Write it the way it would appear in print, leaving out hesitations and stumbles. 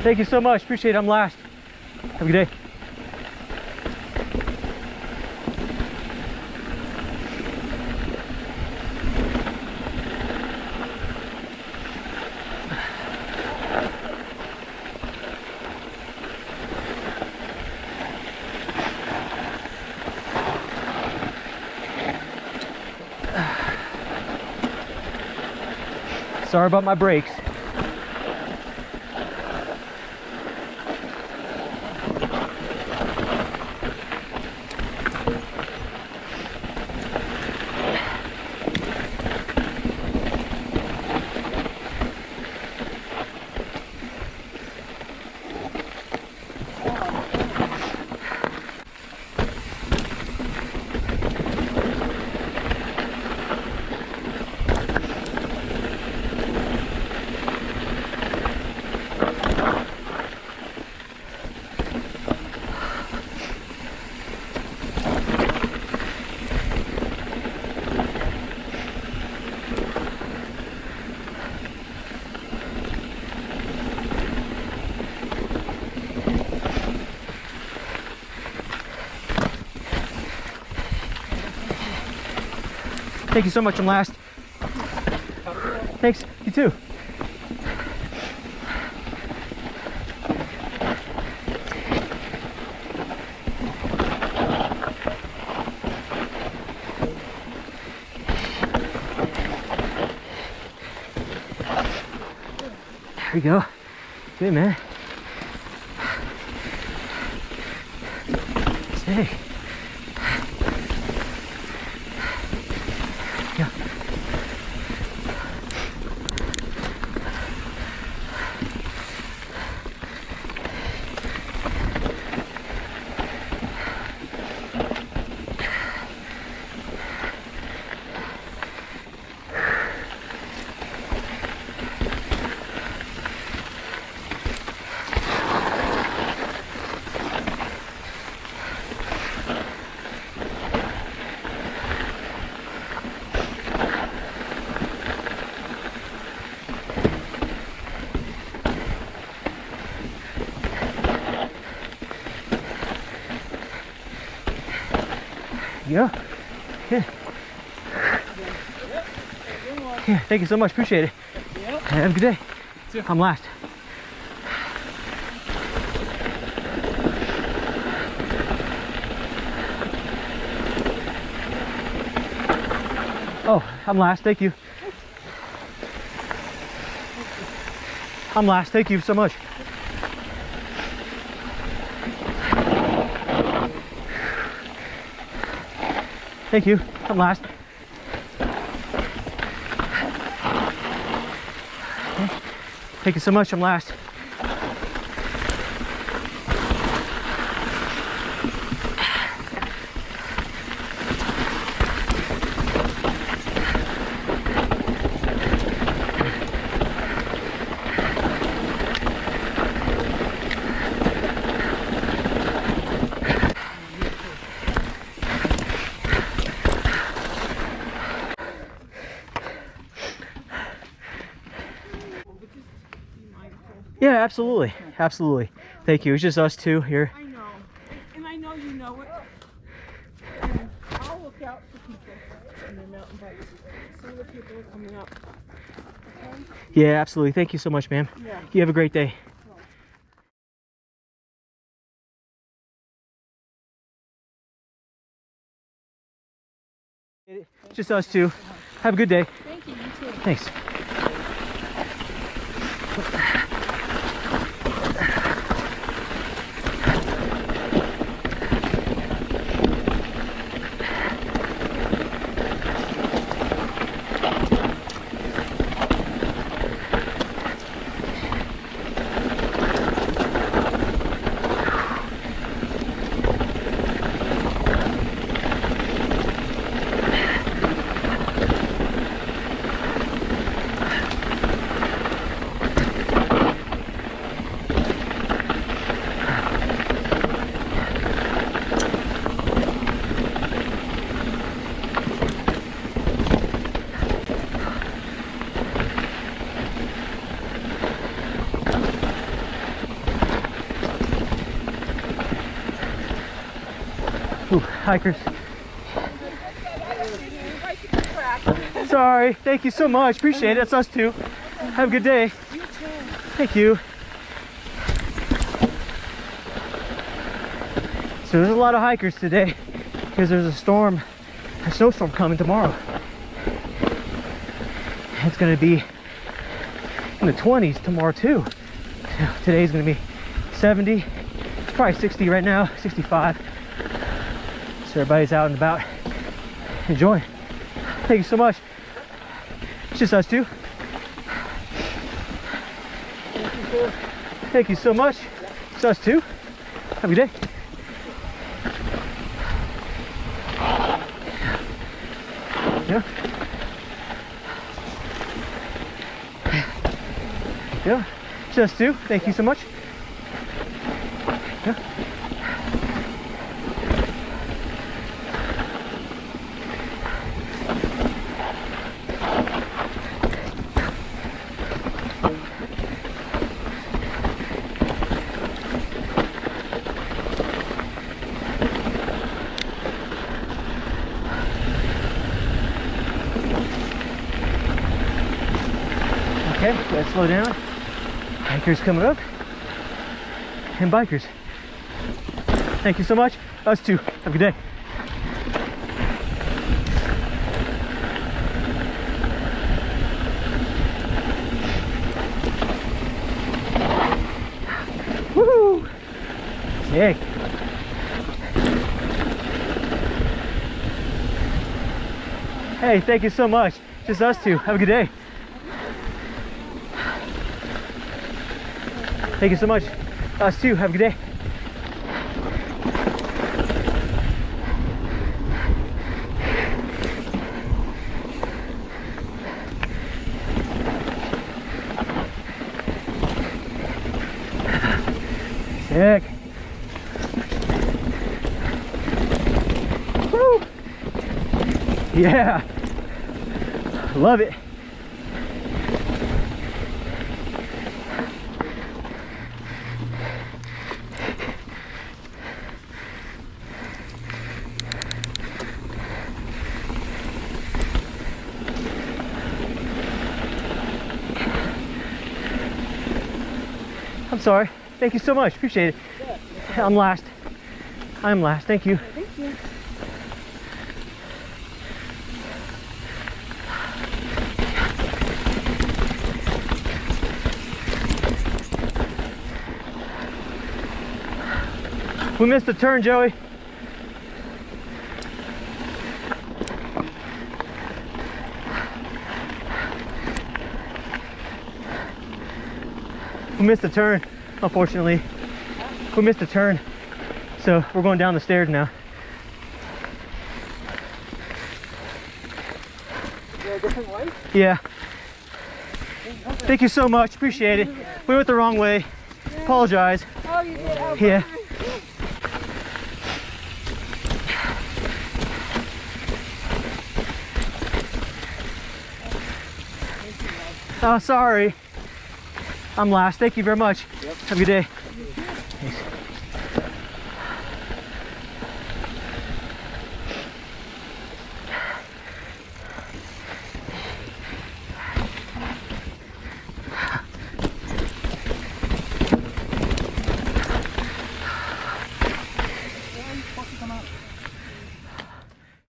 Thank you so much. Appreciate it. I'm last. Have a good day. Sorry about my brakes. Thank you so much. I'm last. Thanks. You too. There we go. Good, man. Sick. Yeah. Yeah. Yeah. Yeah. Thank you so much. Appreciate it. Have a good day. I'm last. Oh, I'm last. Thank you. I'm last. Thank you so much. Thank you. I'm last. Okay. Thank you so much. I'm last. Yeah, absolutely. Absolutely. Thank you. It's just us two here. I know. And I know you know it. And I'll look out for people on their mountain bikes. Some of the people are coming up. Okay? Yeah, absolutely. Thank you so much, ma'am. Yeah. You have a great day. It's just us two. Have a good day. Thank you. You too. Thanks. Ooh, hikers. Sorry. Thank you so much. Appreciate it. That's us too. Have a good day. Thank you. So there's a lot of hikers today because there's a snowstorm coming tomorrow. It's going to be in the 20s tomorrow too. Today's going to be 70. It's probably 60 right now, 65. So everybody's out and about enjoying. Thank you so much. It's just us two. Thank you so much. It's us two. Have a good day. Yeah. Yeah. It's us two. Thank you so much. Yeah. Okay, let's slow down. Hikers coming up. And bikers. Thank you so much. Us too. Have a good day. Woo! Sick. Hey, thank you so much. Just us two. Have a good day. Thank you so much. Us too. Have a good day. Sick. Woo! Yeah. Love it. I'm sorry. Thank you so much. Appreciate it. I'm last. I'm last. Thank you. Thank you. We missed the turn, Joey. We missed the turn, unfortunately. We missed the turn. So we're going down the stairs now. Is there a different way? Yeah. Thank you so much. Appreciate it. We went the wrong way. Apologize. Oh, you did? Oh, Yeah. fine. Oh, sorry. I'm last. Thank you very much. Have a good day.